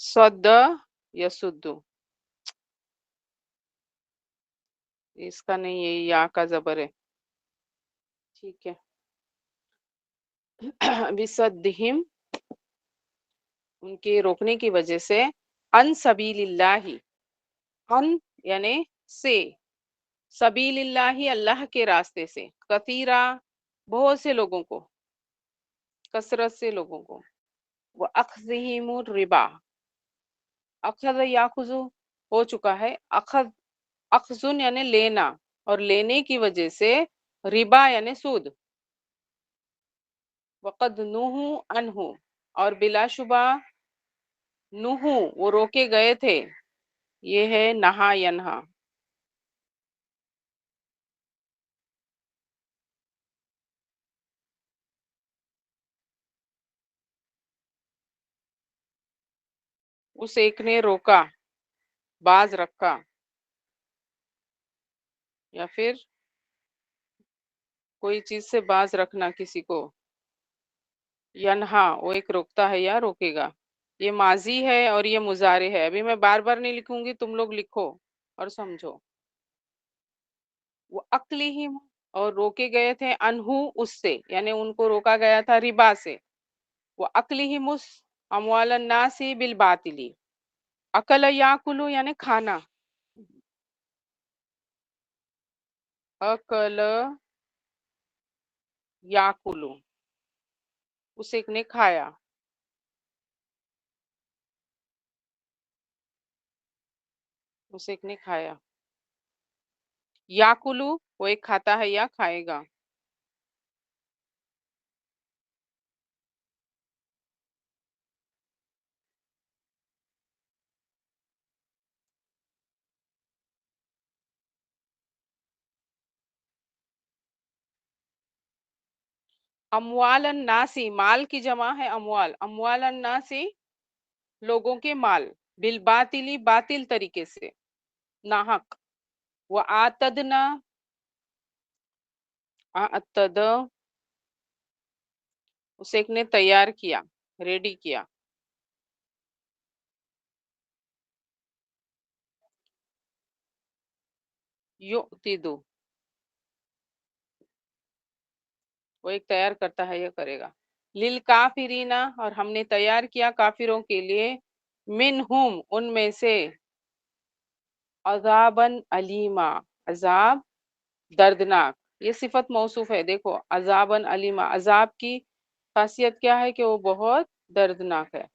صد یسد، اس کا نہیں، یہ یا کا زبر ہے. ٹھیک ہے. بصدہم، ان کے روکنے کی وجہ سے، ان سبیل اللہ، ان یعنی سے، سبیل اللہ اللہ کے راستے سے، کثیرہ بہت سے لوگوں کو، کثرت سے لوگوں کو، وہ اخذہم الربا، اخذ یاخذ ہو چکا ہے، اخذ اخذن یعنی لینا، اور لینے کی وجہ سے ربا یعنی سود. وقد نہو عنہ، اور بلا شبہ نہو وہ روکے گئے تھے، یہ ہے نہا ینہا. اس ایک نے روکا، باز رکھا، یا پھر کوئی چیز سے باز رکھنا کسی کو. ینہا وہ ایک روکتا ہے یا روکے گا. یہ ماضی ہے اور یہ مضارع ہے. ابھی میں بار بار نہیں لکھوں گی، تم لوگ لکھو اور سمجھو. وہ اقلیہم، اور روکے گئے تھے، انہو اس سے، یعنی ان کو روکا گیا تھا ربا سے. وہ اقلیہم اس اموال الناس بالباطل، اکل یاکلو یعنی کھانا، اکل یاکلو، اس ایک نے کھایا، اس ایک نے کھایا. یاکلو وہ ایک کھاتا ہے یا کھائے گا. اموال الناسی، مال کی جمع ہے اموال، اموال الناسی لوگوں کے مال، بالباطلی باطل طریقے سے، ناحق. وہ آتدنا، آتد اس ایک نے تیار کیا، ریڈی کیا. یؤتدو وہ ایک تیار کرتا ہے یا کرے گا. للکافرین، اور ہم نے تیار کیا کافروں کے لیے، منہم ان میں سے، عذابا علیما عذاب دردناک. یہ صفت موصوف ہے، دیکھو عذابا علیما، عذاب کی خاصیت کیا ہے کہ وہ بہت دردناک ہے.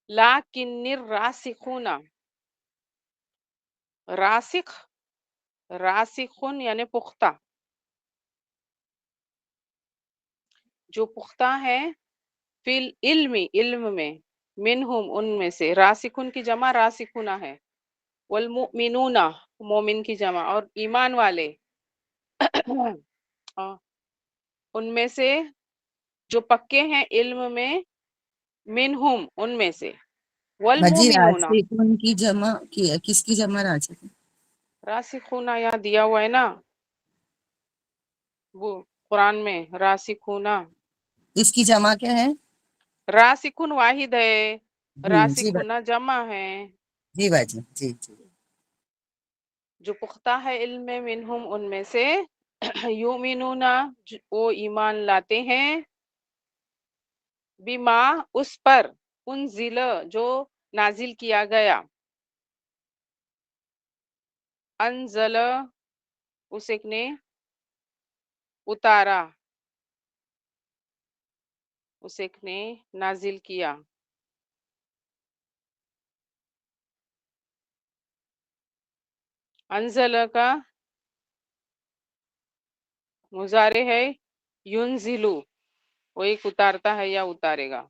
لیکن الراسخون، راسخ، راسخون یعنی پختہ، جو پختہ ہے، فی العلم علم میں، منہم ان میں سے، راسخون کی جمع راسخون ہے، والمؤمنون مومن کی جمع، اور ایمان والے ان میں سے جو پکے ہیں علم میں، منہم ان میں سے، باجی والمؤمنون. راسخون کی جمع کس کی جمع راسخون؟ راسخون یہاں دیا ہوا ہے نا وہ قرآن میں، راسخون، اس کی جمع کیا ہے؟ راسخون واحد ہے، جی راسخون جمع ہے. جی باجی، جی جی. جو پختہ ہے علم میں، منہم ان میں سے، یؤمنون وہ ایمان لاتے ہیں، بما اس پر، انزل جو نازل کیا گیا، انزل اس ایک نے اتارا، اس ایک نے نازل کیا. انزل کا مضارع ہے ینزلو، وہ ایک اتارتا ہے یا اتارے گا.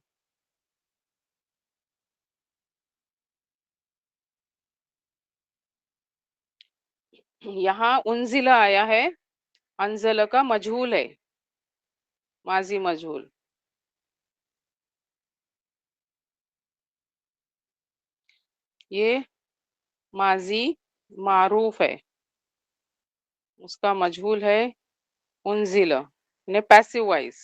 یہاں انزل آیا ہے، انزل کا مجہول ہے، ماضی مجہول. یہ ماضی معروف ہے، اس کا مجہول ہے انزل، یعنی پیسو وائز.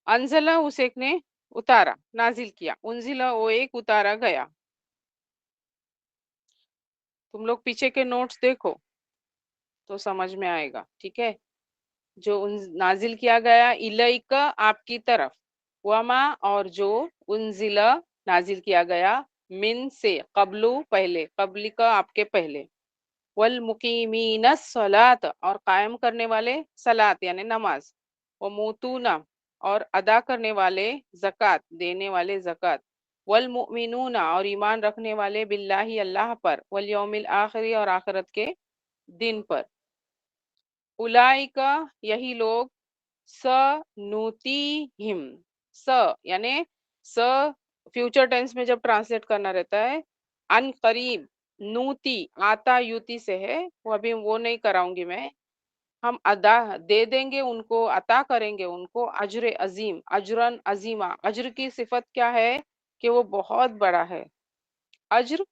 انزلہ اس ایک نے اتارا نازل کیا، انزلہ وہ ایک اتارا گیا. تم لوگ پیچھے کے نوٹس دیکھو تو سمجھ میں آئے گا. ٹھیک ہے، جو نازل کیا گیا الیک آپ کی طرف، وما اور جو انزل نازل کیا گیا من سے قبلو پہلے، قبل کا آپ کے پہلے، والمقیمین الصلاۃ اور قائم کرنے والے صلاۃ یعنی نماز، وموتون اور ادا کرنے والے زکوٰۃ دینے والے زکوٰۃ، والمؤمنون اور ایمان رکھنے والے باللہ اللہ پر، والیوم الآخر اور آخرت کے دن پر، اولئک یہی لوگ، سنوتیہم، س یعنی س فیوچر ٹینس میں جب ٹرانسلیٹ کرنا رہتا ہے، ان قریب، نوتی آتا یوتی سے ہے، وہ ابھی وہ نہیں کراؤں گی میں، ہم ادا دے دیں گے ان کو، عطا کریں گے ان کو اجر عظیم، اجرن عظیمہ. اجر کی صفت کیا ہے کہ وہ بہت بڑا ہے، اجر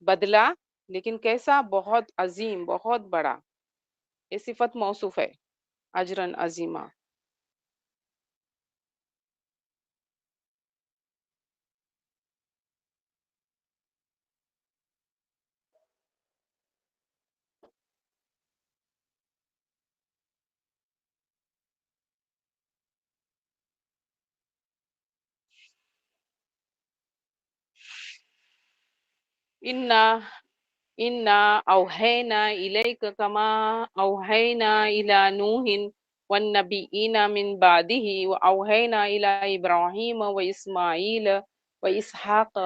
بدلہ، لیکن کیسا؟ بہت عظیم، بہت بڑا، یہ صفت موصوف ہے اجرن عظیمہ. انا اوحینا الیک کما اوحینا الی نوح والنبیین من بعده واوحینا الی ابراہیم واسماعیل واسحاق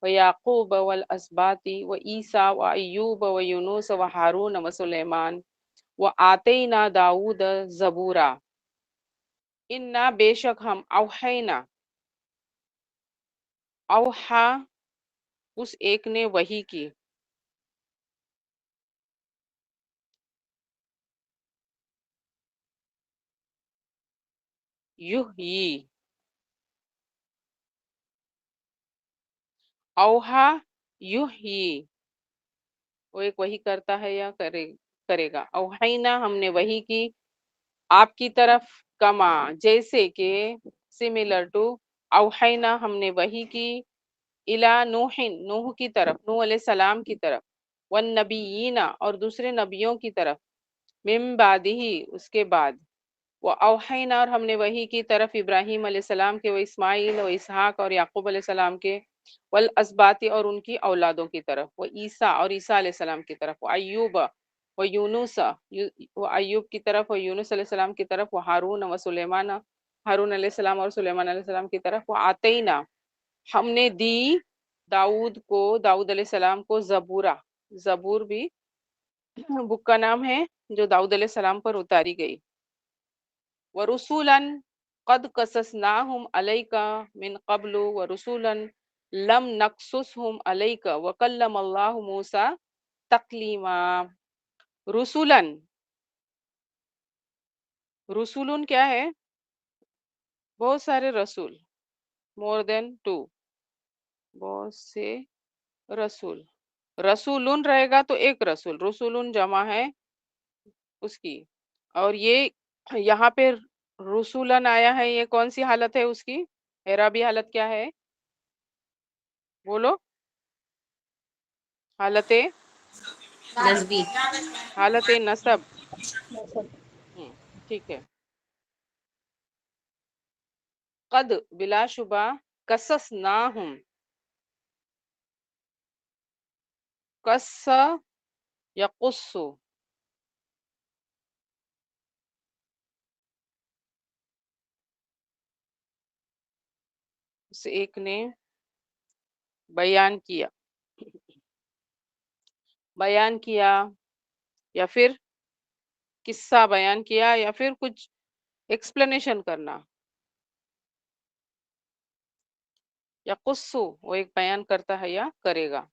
ویعقوب والاسباط وعیسیٰ وایوب ویونس وہارون وسلیمان وآتینا داود زبورا. انا بے شک ہم، اوحینا، اوحا اس ایک نے وحی کی، یحیی، اوحا یحیی، وہ ایک وحی کرتا ہے یا کرے گا. اوحینا ہم نے وحی کی آپ کی طرف، کما جیسے کہ، سملر ٹو، اوحینا ہم نے وحی کی، الی نوح نوح کی طرف، نوح علیہ السلام کی طرف، والنبیین اور دوسرے نبیوں کی طرف، من بعدہ اس کے بعد، اوحینا اور ہم نے وحی کی طرف ابراہیم علیہ السلام کے، و اسماعیل و اسحاق اور یعقوب علیہ السلام کے، والاسباط اور ان کی اولادوں کی طرف، و عیسیٰ اور عیسیٰ علیہ السلام کی طرف، و ایوب و یونس و ایوب کی طرف، و یونس علیہ السلام کی طرف، و ہارون و سلیمان ہارون علیہ السلام اور سلیمان علیہ السلام کی طرف، و آتینا ہم نے دی داؤد کو، داؤد علیہ السلام کو، زبورا، زبور بھی بک کا نام ہے جو داؤد علیہ السلام پر اتاری گئی، وَرُسُولًا قَدْ قَصَصْنَاهُمْ عَلَيْكَ مِنْ قَبْلُ وَرُسُولًا لَمْ نَقْصُصْهُمْ عَلَيْكَ وَكَلَّمَ اللَّهُ مُوسَىٰ تَكْلِيمًا. رسولن، رسولن کیا ہے؟ بہت سارے رسول، مور دین ٹو، بہت سے رسول. رسولن رہے گا تو ایک رسول، رسولن جمع ہے اس کی. اور یہ یہاں پہ رسولن آیا ہے، یہ کون سی حالت ہے اس کی؟ اعرابی حالت کیا ہے؟ بولو. حالت نسبی. حالت نصب. ٹھیک ہے. قد بلا شبہ، قصصناہم، قص یقص، اس ایک نے بیان کیا، بیان کیا یا پھر قصہ بیان کیا یا پھر کچھ ایکسپلینیشن کرنا. یا قصو وہ ایک بیان کرتا ہے یا کرے گا.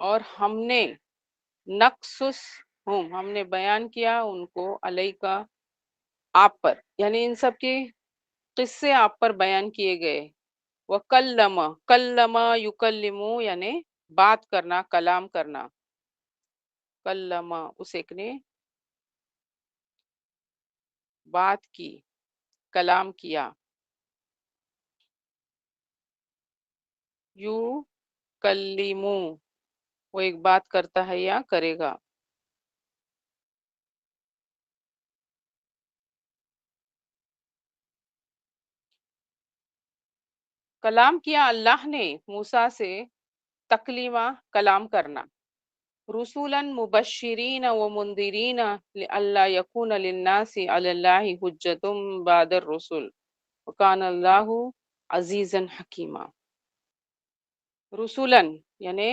اور ہم نے نقصص ہم نے بیان کیا ان کو، علیہ کا آپ پر، یعنی ان سب کے قصے آپ پر بیان کیے گئے. وَكَلَّمَ کلم یکلمو یعنی بات کرنا، کلام کرنا. کلم اس ایک نے بات کی، کلام کیا. یو کلیمو، وہ ایک بات کرتا ہے یا کرے گا. کلام کیا اللہ نے موسیٰ سے، تکلیمہ کلام کرنا. رسولا مبشرین و منذرین لئلا یکون للناس علی اللہ حجت بعد الرسل وکان اللہ عزیزا حکیما. رسولن یعنی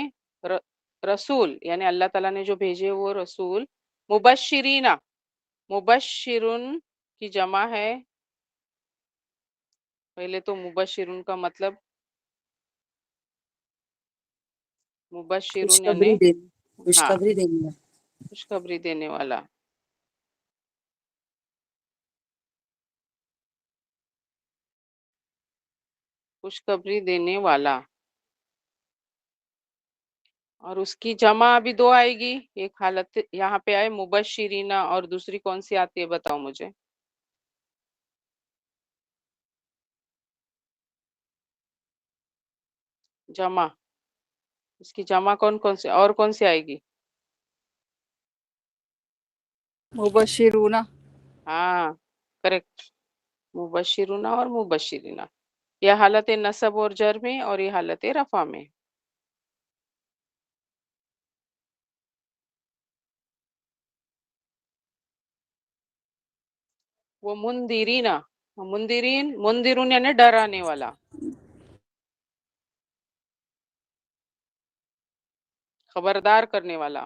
رسول، یعنی اللہ تعالیٰ نے جو بھیجے وہ رسول. مبشرین، مبشرن کی جمع ہے. پہلے تو مبشرن کا مطلب مبشرن یعنی خوشخبری دینے ہاں خوشخبری دینے والا۔ خوشخبری دینے والا. خوشخبری دینے والا. اور اس کی جمع ابھی دو آئے گی. ایک حالت یہاں پہ آئے مبشرینہ، اور دوسری کون سی آتی ہے بتاؤ مجھے. جمع، اس کی جمع کون کون سی اور کون سی آئے گی. مبشرون، ہاں کریکٹ، مبشرونہ اور مبشرینہ. یہ حالت نصب اور جر میں، اور یہ حالت رفع میں. وہ مندرینہ، مندرین، مندرون یعنی ڈرانے والا. خبردار کرنے والا.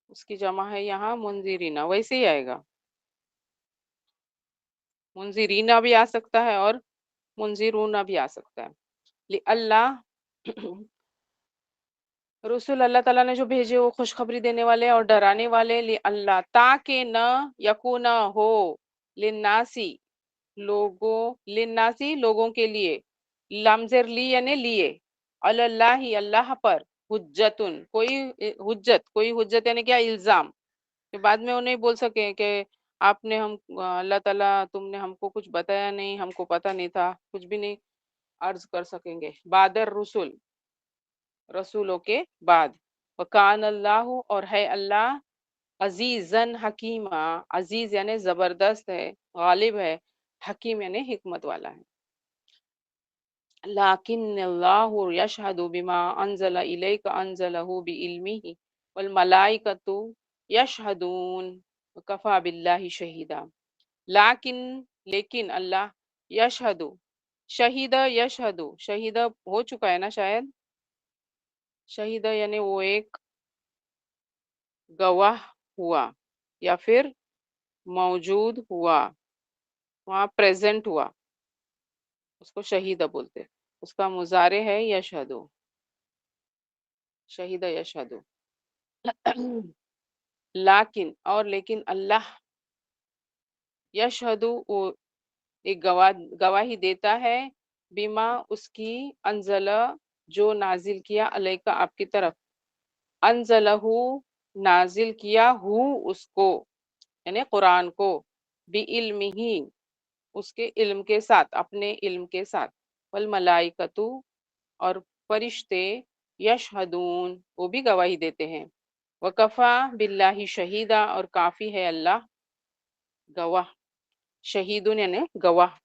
اس کی جمع ہے یہاں منذرینہ، ویسے ہی آئے گا. منذرینہ بھی آ سکتا ہے اور منذرونہ بھی آ سکتا ہے. اللہ رسول اللہ تعالیٰ نے جو بھیجے وہ خوشخبری دینے والے اور ڈرانے والے. اللہ تاکہ نہ یکونا ہو، للناسی لوگوں، للناسی لوگوں کے لیے، لمزر لی یعنی لیے، اللہ اللہ پر، حجتن کوئی حجت، کوئی حجت یعنی کیا، الزام، کہ بعد میں وہ نہیں بول سکے کہ آپ نے ہم اللہ تعالیٰ تم نے ہم کو کچھ بتایا نہیں، ہم کو پتہ نہیں تھا، کچھ بھی نہیں عرض کر سکیں گے. بعد الرسل، رسولوں کے بعد. وکان اللہ اور ہے اللہ عزیزن حکیمہ، عزیز یعنی زبردست ہے، غالب ہے، حکیم یعنی حکمت والا ہے. لیکن اللہ یشہد بما انزل الیک انزلہ بعلمہ والملائکۃ یشہدون وکفی باللہ شہیدا. لیکن اللہ یشہد، شہید یشہد، شہید ہو چکا ہے نا شاید. شہید یعنی وہ ایک گواہ ہوا، یا پھر موجود ہوا، وہاں پریزنٹ ہوا، اس کو شہیدہ بولتے. اس کا مضارع ہے یشہدو، شہیدہ یشہدو. لیکن اور لیکن اللہ یشہدو وہ ایک گواہی دیتا ہے، بما اس کی، انزل جو نازل کیا، علیکہ آپ کی طرف، انزلہ نازل کیا، ہو اس کو یعنی قرآن کو، بعلمہ اس کے علم کے ساتھ، اپنے علم کے ساتھ. والملائکۃ اور فرشتے، یشہدون وہ بھی گواہی دیتے ہیں. وکفا باللہ شہیدا اور کافی ہے اللہ گواہ. شہیدون یعنی گواہ.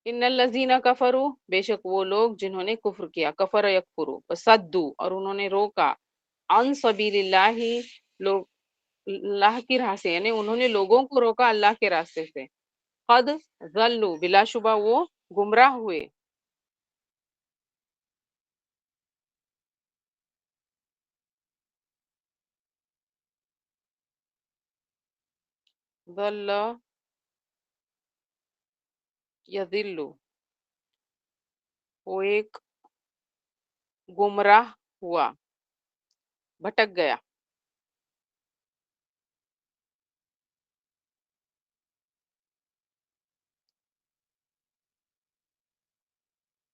ان الذین کفروا بے شک وہ لوگ جنہوں نے کفر کیا، کفر یکفروا، وصدوا اور انہوں نے روکا، عن سبیل اللہ لوگ اللہ کی راہ سے، یعنی انہوں نے لوگوں کو روکا اللہ کے راستے سے. قد ضلوا بلا شبہ وہ گمراہ ہوئے. ضل یضل وہ ایک گمراہ ہوا، بھٹک گیا.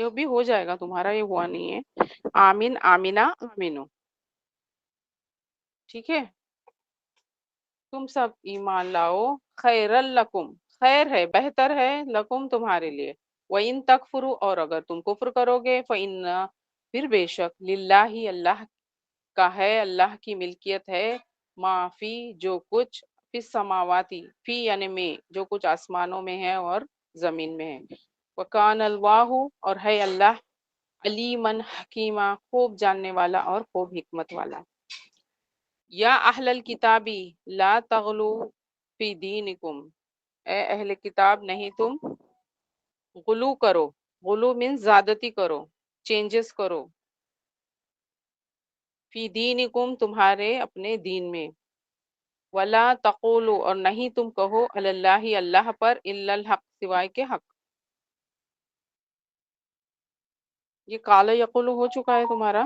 یہ بھی ہو جائے گا تمہارا، یہ ہوا نہیں ہے. آمین، آمینہ، آمینو. ٹھیک ہے، تم سب ایمان لاؤ. خیر لکم، خیر ہے، بہتر ہے، لکم تمہارے لیے. وَإِن تکفروا، اور اگر تم کفر کرو گے، فَإِنَّ، پھر بے شک، للہ، اللہ کا ہے، اللہ کی ملکیت ہے، ما فی، جو کچھ، فی السماواتی، فی یعنی میں، جو کچھ آسمانوں میں ہے اور زمین میں ہے. وَكَانَ اللَّهُ، اور ہے اللہ، علیمًا حکیمہ، خوب جاننے والا اور خوب حکمت والا. یا اہل الکتابی لا تغلو فی دینکم، اے اہل کتاب نہیں تم غلو کرو. غلو مین زیادتی کرو، چینجز کرو. فی دینکم، تمہارے اپنے دین میں. ولا تقولوا، اور نہیں تم کہو، علی اللہ، اللہ پر، الا الحق، سوائے کے حق. یہ قال یقول ہو چکا ہے تمہارا.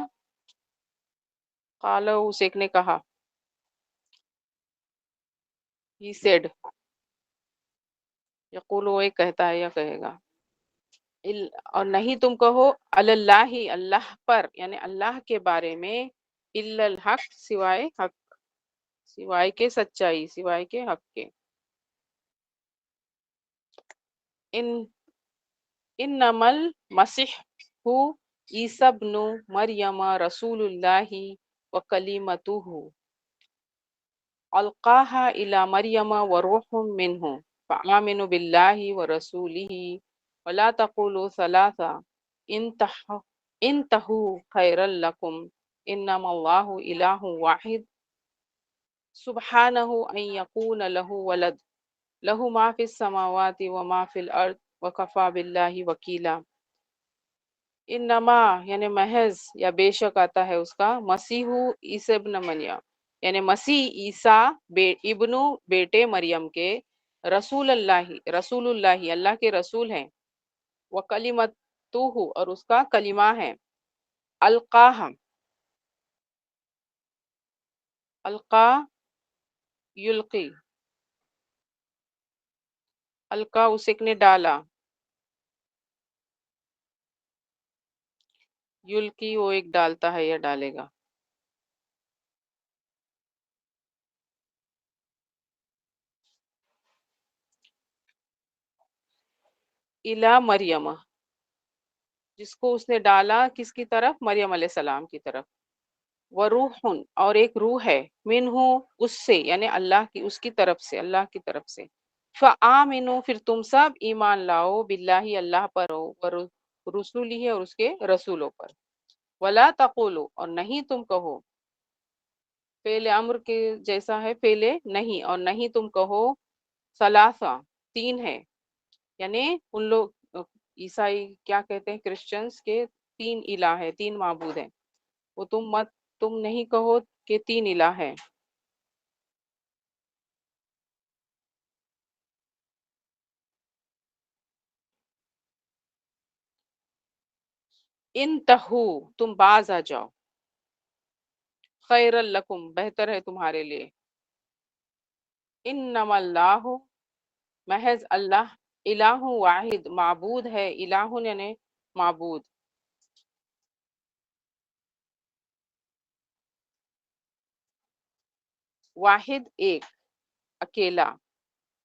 قال، اس ایک نے کہا، ہی سیڈ. یقول وہ ایک کہتا ہے یا کہے گا. اور نہیں تم کہو، علی اللہ، اللہ پر، یعنی اللہ کے بارے میں، الا الحق، سوائے حق، سوائے کے سچائی، سوائے کے حق کے. ان انما المسیح عیسی ابن مریم رسول اللہ وکلمتہ القاها الى مریم وروح منہ فآمنوا باللہ ورسولہ ولا تقولوا ثلاثہ انتہوا خیرا لکم انما اللہ الہ واحد سبحانہ ان یکون لہ ولد لہ ما فی السماوات وما فی الارض وکفی باللہ وکیلا. انما یعنی محض یا بے شک آتا ہے اس کا، مسیح عیسی ابن مریم، یعنی مسیح عیسیٰ ابن بیٹے مریم کے، رسول اللہ، رسول اللہ، اللہ کے رسول ہیں، وکلمتہ، اور اس کا کلمہ ہے. القاہ، القا، یلقی، القا اس ایک نے ڈالا، یلقی وہ ایک ڈالتا ہے یا ڈالے گا. الا مریم، جس کو اس نے ڈالا کس کی طرف، مریم علیہ السلام کی طرف. وروح، اور ایک روح ہے، منہ، اس سے، یعنی اللہ کی، اس کی طرف سے، اللہ کی طرف سے. فآمنوا، پھر تم سب ایمان لاؤ، باللہ، اللہ پر، رسولہ، اور اس کے رسولوں پر. ولا تقولوا، اور نہیں تم کہو، فعل امر کے جیسا ہے، فعل نہیں، اور نہیں تم کہو، ثلاثہ، تین ہے، یعنی ان لوگ عیسائی کیا کہتے ہیں، کرسچنز کے تین الہ ہے، تین معبود ہیں. وہ تم نہیں کہو کہ تین الہ ہے. انتہو، تم باز آ جاؤ، خیر لکم، بہتر ہے تمہارے لیے. انما اللہ، محض اللہ، الہ واحد، معبود ہے، الہ یعنی معبود، واحد ایک، اکیلا.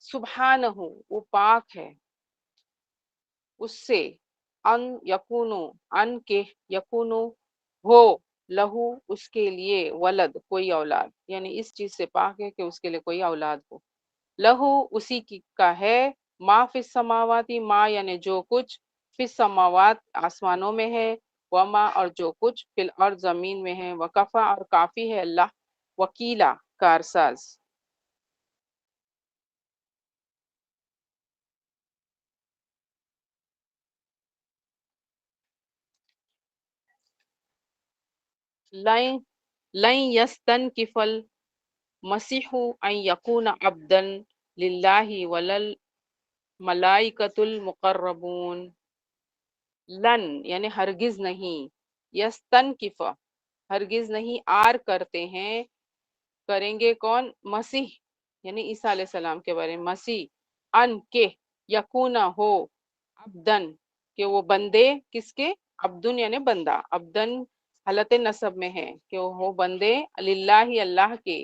سبحانہ، وہ پاک ہے اس سے، ان یکونو، ان کے، یکونو، ہو، لہو، اس کے لیے، ولد، کوئی اولاد، یعنی اس چیز سے پاک ہے کہ اس کے لیے کوئی اولاد ہو. لہو، اسی کی کا ہے، ما فی السماواتی، ما یعنی جو کچھ، فی السماوات، آسمانوں میں ہے، وما، اور جو کچھ، فی الارض، زمین میں ہے، وکفا، اور کافی ہے اللہ، وکیلا، کارساز. لن لن یستنکف المسیح ان یکون عبدا للہ ولل ملائکۃ المقربون. لن یعنی ہرگز نہیں، یستنکف، ہرگز نہیں، آر کرتے ہیں، کریں گے کون، مسیح، یعنی عیسیٰ علیہ السلام کے بارے میں، مسیح، ان کے، یکونا، ہو، عبدن، کہ وہ بندے کس کے؟ عبدن یعنی بندہ، عبدن حالت نصب میں ہے کہ وہ بندے للہ اللہ کے،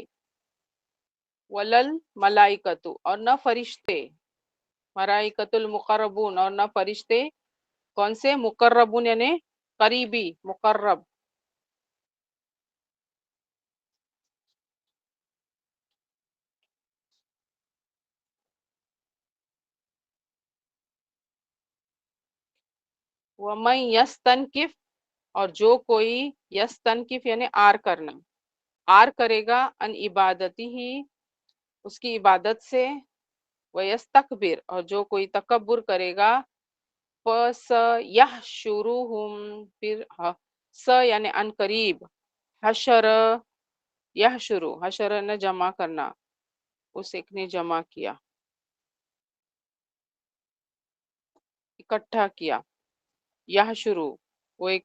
ولل ملائکتو اور نہ فرشتے، ملائکۃ المقربون اور نہ فرشتے کون سے؟ مقربون یعنی قریبی، مقرب، وَمَن یستنکف اور جو کوئی یستنکف یعنی آر کرنا، آر کرے گا ان عبادتی ہی اس کی عبادت سے، ویستکبر اور جو کوئی تکبر کرے گا، پس یحشرہم پھر س یعنی ان قریب، حشر یحشرو، حشر نے جمع کرنا، اس ایک نے جمع کیا، اکٹھا کیا، یحشرو وہ ایک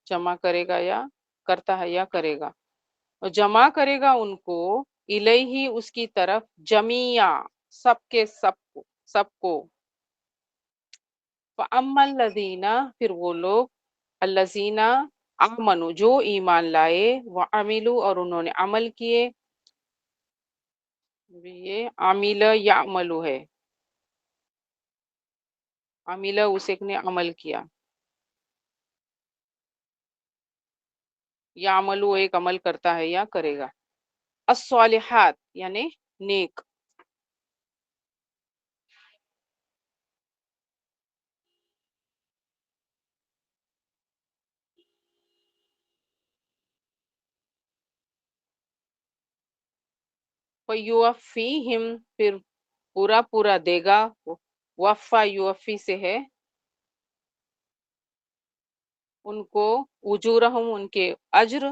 جمع کرے گا یا کرتا ہے یا کرے گا، اور جمع کرے گا ان کو الیہ اس کی طرف، جمیع سب کے سب کو، فَأَمَّا الَّذِينَ پھر وہ لوگ، الَّذِينَ آمنوا جو ایمان لائے، وَعَمِلُوا اور انہوں نے عمل کیے، یہ عامل یعملو ہے، عامل اس ایک نے عمل کیا، یعملو ایک عمل کرتا ہے یا کرے گا، الصالحات یعنی نیک، فَيُوَفِّيهِمْ پھر پورا پورا دے گا، وفا یوفی سے ہے، ان کو اجورہم ان کے اجر،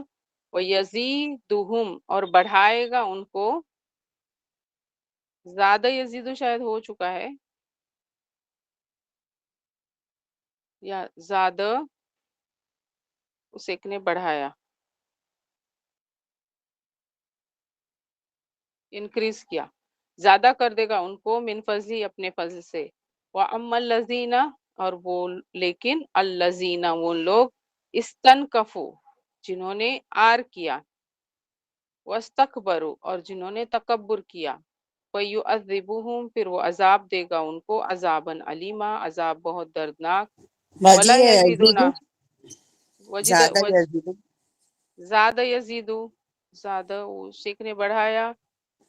ویزیدہم اور بڑھائے گا ان کو، زیادہ یزید شاید ہو چکا ہے، یا زیادہ اس ایک نے بڑھایا، انکریز کیا، زیادہ کر دے گا ان کو، من فضلی اپنے فضل سے، وَأَمَّا الَّذِينَ اور وہ لیکن، الَّذِينَ وہ لوگ، استنکفوا جنہوں نے آر کیا، وَاسْتَكْبَرُوا اور جنہوں نے تکبر کیا، فَيُعَذِّبُهُمْ پھر وہ عذاب دے گا ان کو، عذابًا علیما عذاب بہت دردناک، باجی وَلَا ہے يَزِيدُونَ یزیدو وجد زیادہ یزیدو زیادہ یزیدو زیادہ اس ایک نے بڑھایا،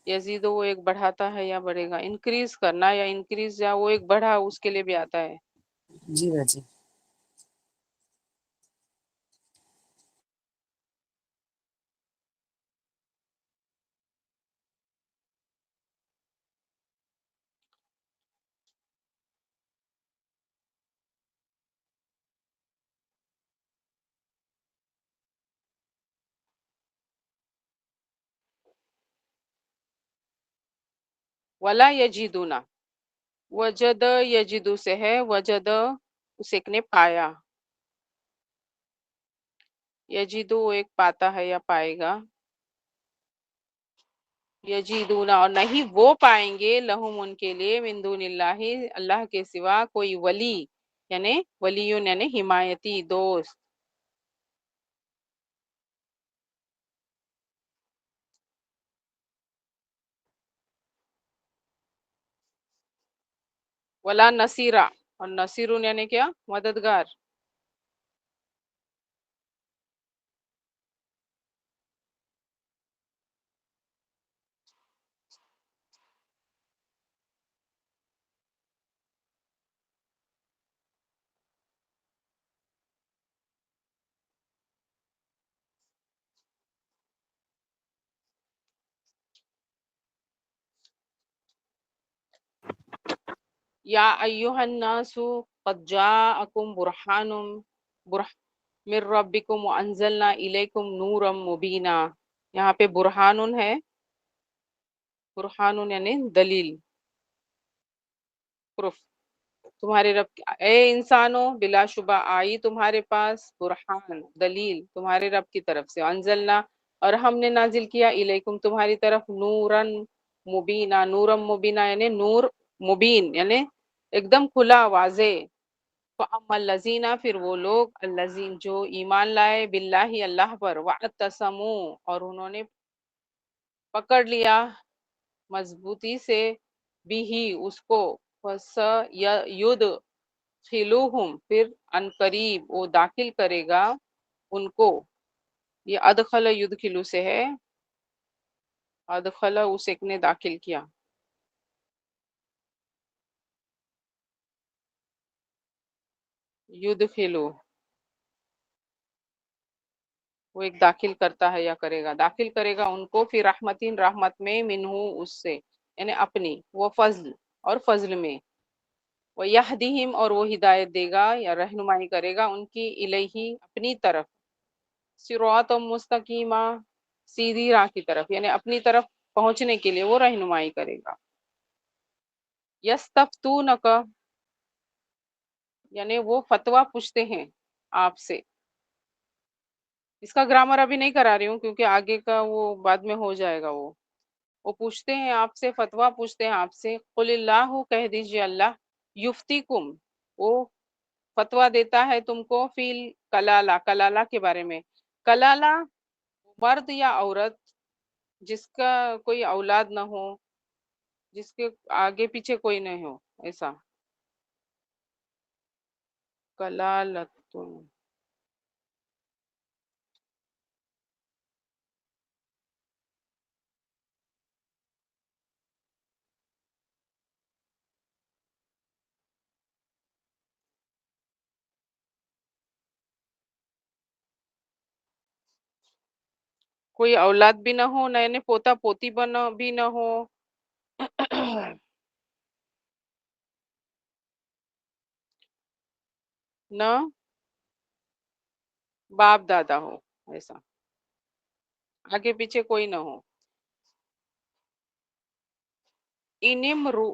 یزیدو وہ ایک بڑھاتا ہے یا بڑھے گا، انکریز کرنا یا انکریز، یا وہ ایک بڑھا اس کے لیے بھی آتا ہے، جی باجی وَلَا يَجِدُونَ وجد یجدو سے ہے، وجد اس ایک نے پایا، یجدو وہ ایک پاتا ہے یا پائے گا، یجدون اور نہیں وہ پائیں گے، لہم ان کے لیے، من دون اللہ اللہ کے سوا کوئی ولی یعنی ولیون یعنی حمایتی دوست، ولا نصیرہ اور نصیرون یعنی کیا؟ مددگار، یا ایہا الناس قد جاءکم برح من ربکم وانزلنا الیکم نورا مبینا، یہاں پہ برہان ہے، برہان یعنی دلیل، پروف، تمہارے رب اے انسانوں بلا شبہ آئی تمہارے پاس برہان دلیل تمہارے رب کی طرف سے، انزلنا اور ہم نے نازل کیا، الیکم تمہاری طرف، نورن مبینہ، نورم مبینہ یعنی نور مبین یعنی ایک دم کھلا واضح، فَأَمَّا الَّذِينَ پھر وہ لوگ الَّذِين جو ایمان لائے باللہ اللہ پر وَاعْتَصَمُوا اور انہوں نے پکڑ لیا مضبوطی سے بھی اس کو فَسَيُدْخِلُوهُم پھر ان قریب وہ داخل کرے گا ان کو. یہ ادخل یدخلو سے ہے، ادخل اس ایک نے داخل کیا. یدخلو وہ ایک داخل کرتا ہے یا کرے گا، داخل کرے گا ان کو فی رحمتین رحمت میں، منہ اس سے یعنی اپنی، وہ فضل اور فضل میں، وہ یہدیہم اور وہ ہدایت دے گا یا رہنمائی کرے گا ان کی الیہ اپنی طرف، صراط مستقیمہ سیدھی راہ کی طرف، یعنی اپنی طرف پہنچنے کے لیے وہ رہنمائی کرے گا. یستفتونک یعنی وہ فتویٰ پوچھتے ہیں آپ سے. اس کا گرامر ابھی نہیں کرا رہی ہوں کیونکہ آگے کا وہ بعد میں ہو جائے گا. وہ پوچھتے ہیں آپ سے، فتویٰ پوچھتے ہیں آپ سے. قل اللہ کہہ دیجئے اللہ، یفتیکم وہ فتویٰ دیتا ہے تم کو، فی الکلالہ کلالہ کے بارے میں. کلالہ مرد یا عورت جس کا کوئی اولاد نہ ہو، جس کے آگے پیچھے کوئی نہیں ہو، ایسا کلالتن. کوئی اولاد بھی نہ ہو، نئے نے پوتا پوتی بھی نہ ہو، نہ باپ دادا ہو، ایسا آگے پیچھے کوئی نہ ہو. انمرؤ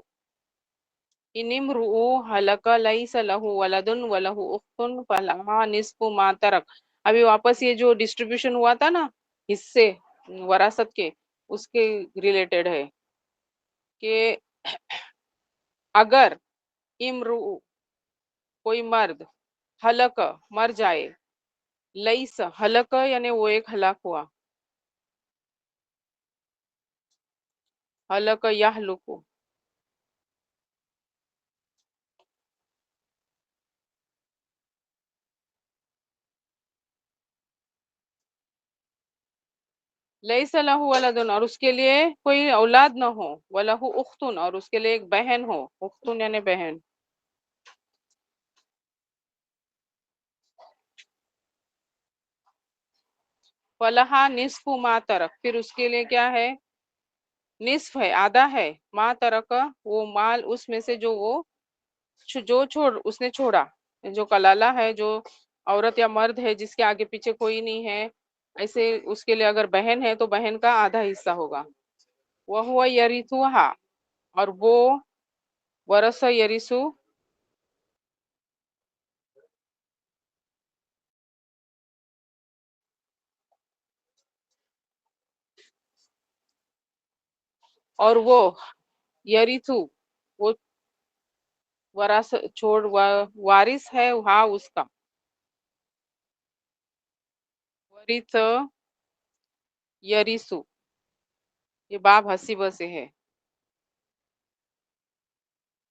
ہلک لیس لہ ولد ولہ اخت فلہا نصف ما ترک. ابھی واپس یہ جو ڈسٹریبیوشن ہوا تھا نا حصے وراثت کے، اس کے ریلیٹڈ ہے کہ اگر امرؤ کوئی مرد ہلک مر جائے، لیس ہلک یعنی وہ ایک ہلاک ہوا، ہلک یہلک لیس لہ ولدن اور اس کے لیے کوئی اولاد نہ ہو، ولہ اختن اور اس کے لیے ایک بہن ہو، اختن یعنی بہن. فلہا نصف ما ترک پھر اس کے لیے کیا ہے، نصف ہے، آدھا ہے، ما ترک وہ مال اس میں سے جو وہ اس نے چھوڑا. جو کلالہ ہے، جو عورت یا مرد ہے جس کے آگے پیچھے کوئی نہیں ہے، ایسے اس کے لیے اگر بہن ہے تو بہن کا آدھا حصہ ہوگا. وَهُوَ يَرِثُهَا اور وہ ورث یریثو اور وہ یریثو وہ وارث ہے ہاں اس کا. ورث یریثو یہ باب حسیبہ سے ہے،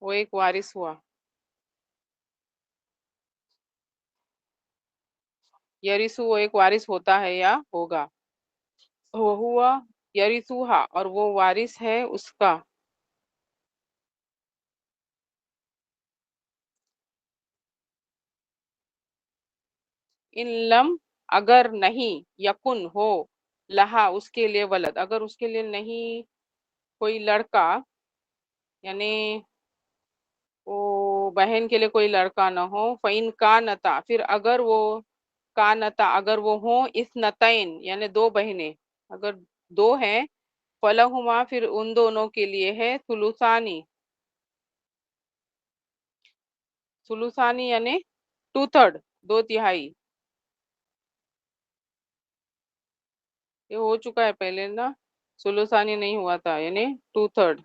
وہ ایک وارث ہوا. یریثو وہ ایک وارث ہوتا ہے یا ہوگا. ہوا یریثوہا اور وہ وارث ہے اس کا. ان لم اگر نہیں، یکن ہو، لہا اس کے لیے ولد اگر اس کے لیے نہیں کوئی لڑکا، یعنی وہ بہن کے لیے کوئی لڑکا نہ ہو، فَإِن كَانَتَا پھر اگر وہ کانتا اگر وہ ہوں اثنتین یعنی دو بہنیں، اگر دو ہیں، فَلَهُمَا پھر ان دونوں کے لیے ہے ثلثانی یعنی 2/3 دو تہائی. یہ ہو چکا ہے پہلے نا، ثلثانی نہیں ہوا تھا، یعنی 2/3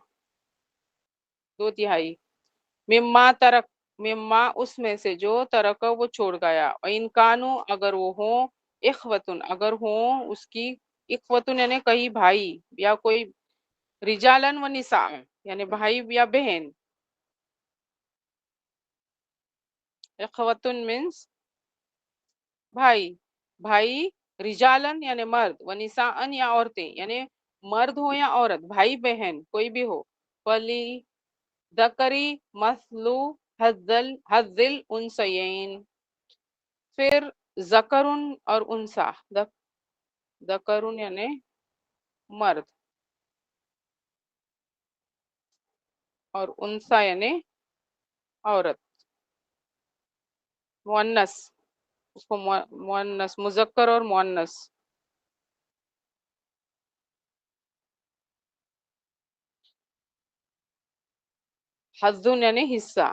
دو تہائی. مما ترک مما اس میں سے جو ترکہ وہ چھوڑ گیا، ان کانو اگر وہ ہوں، اخوتن اگر ہوں اس کی، اخوتن یعنی کئی بھائی یا کوئی، رجالن و نساء یعنی بھائی یا بہن، اخوتن مینس بھائی، بھائی رجالن یعنی مرد، و نساءن یا عورتیں یعنی مرد ہو یا عورت، بھائی بہن کوئی بھی ہو، ولی ذکری مثلو حظل انسیین، پھر ذکرن اور انسا، ذکرن یعنی مرد اور انسا یعنی عورت، مؤنث، اس کو مؤنث، مذکر اور مؤنث، حظن یعنی حصہ،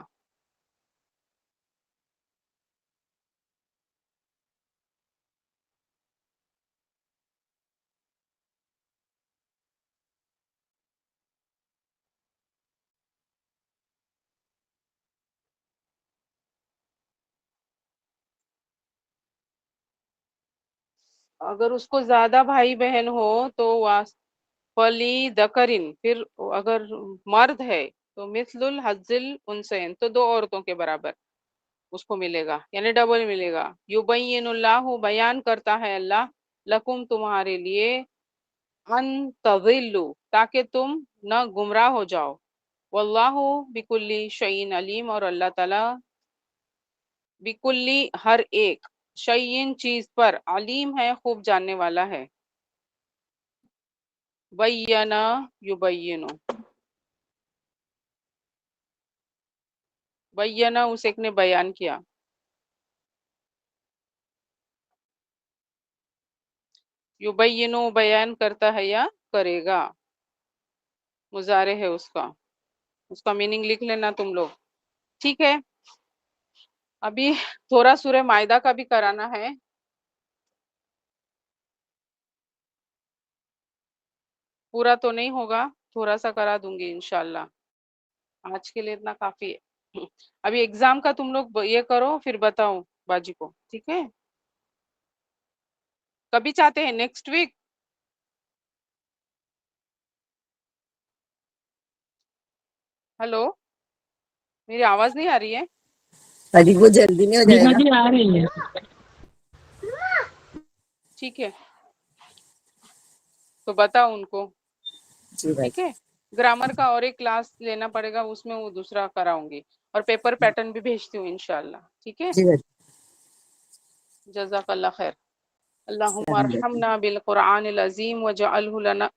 اگر اس کو زیادہ بھائی بہن ہو تو ولی ذکرن، پھر اگر مرد ہے تو مثل الحظ الانثیین، تو دو عورتوں کے برابر اس کو ملے گا، یعنی ڈبل ملے گا۔ یبین اللہ بیان کرتا ہے اللہ، لکم تمہارے لیے، ان تضلوا تاکہ تم نہ گمراہ ہو جاؤ، واللہ بکل شیء علیم اور اللہ تعالیٰ بکلی ہر ایک، شیء چیز پر، علیم ہے خوب جاننے والا ہے۔ بینا یبینو، بینا اس ایک نے بیان کیا، یبینو بیان کرتا ہے یا کرے گا، مضارع ہے اس کا میننگ لکھ لینا تم لوگ، ٹھیک ہے۔ ابھی تھوڑا سورہ مائدہ کا بھی کرانا ہے، پورا تو نہیں ہوگا، تھوڑا سا کرا دوں گی انشاءاللہ، آج کے لیے اتنا کافی ہے۔ ابھی ایگزام کا تم لوگ یہ کرو پھر بتاؤ باجی کو، ٹھیک ہے؟ کبھی چاہتے ہیں نیکسٹ ویک؟ ہلو، میری آواز نہیں آ رہی ہے؟ ابھی وہ جلدی نہیں ہو جی جائے ہاں گا؟ جی آ رہی ہے۔ ٹھیک ہے تو بتاؤ ان کو، جی ٹھیک باجی، ہے۔ گرامر کا اور ایک کلاس لینا پڑے گا، اس میں وہ دوسرا کراؤں گی، اور پیپر پیٹرن بھی بھیجتی ہوں انشاءاللہ، ٹھیک ہے۔ جی باجی، جزاک اللہ خیر۔ اللہم السلام علیکم۔ ارحمنا بالقرآن العظیم وجعلہ لنا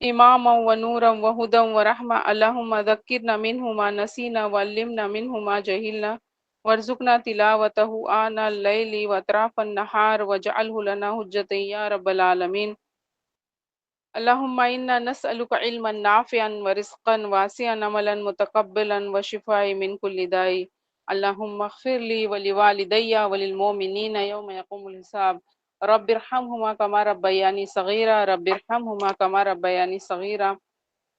اماما ونورا وہدا ورحمہ، اللہم ذکرنا منہ ما نسینا وعلمنا منہ ما جہلنا وارزقنا تلاوتہ آناء اللیل واطراف النہار وجعلہ لنا حجتا یا رب العالمین۔ اللہم انا نسألک علما نافعا ورزقا واسعا عملا متقبلا وشفاء من کل داء، اللہم اغفر لی ولوالدی وللمؤمنین یوم یقوم الحساب، رب ارحمہما کما ربیانی صغیرا، رب ارحمہما کما ربیانی صغیرا،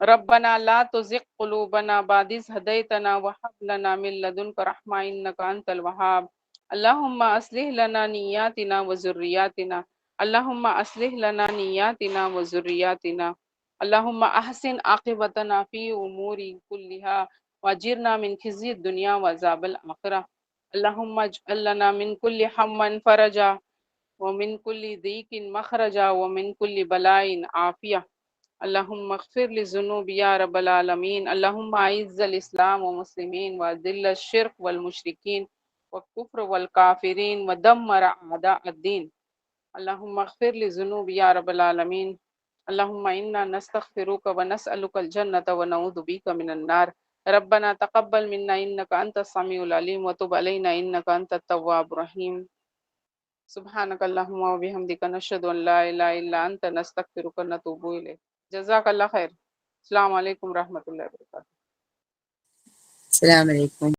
ربنا لا تزغ قلوبنا بعد إذ هديتنا وهب لنا من لدنك رحمة إنك أنت الوهاب، اللهم أصلح لنا نياتنا وذرياتنا، اللهم أصلح لنا نياتنا وذرياتنا، اللهم أحسن عاقبتنا في أمور كلها واجرنا من خزي الدنيا وعذاب الآخرة، اللهم اجعل لنا من كل هم فرجا ومن كل ضيق مخرجا ومن كل بلاء عافية، اللهم اغفر للذنوب يا رب العالمين، اللهم أعز الإسلام والمسلمين وأذل الشرك والمشركين والكفر والكافرين ودمر أعداء الدين، اللهم اغفر للذنوب يا رب العالمين، اللهم إنا نستغفرك ونسألك الجنة ونعوذ بك من النار، ربنا تقبل منا إنك أنت السميع العليم وتب علينا إنك أنت التواب الرحيم، سبحانك اللهم وبحمدك نشهد أن لا إله إلا أنت نستغفرك ونتوب إليك، جزاک اللہ خیر۔ السلام علیکم رحمۃ اللہ وبرکاتہ۔ السلام علیکم۔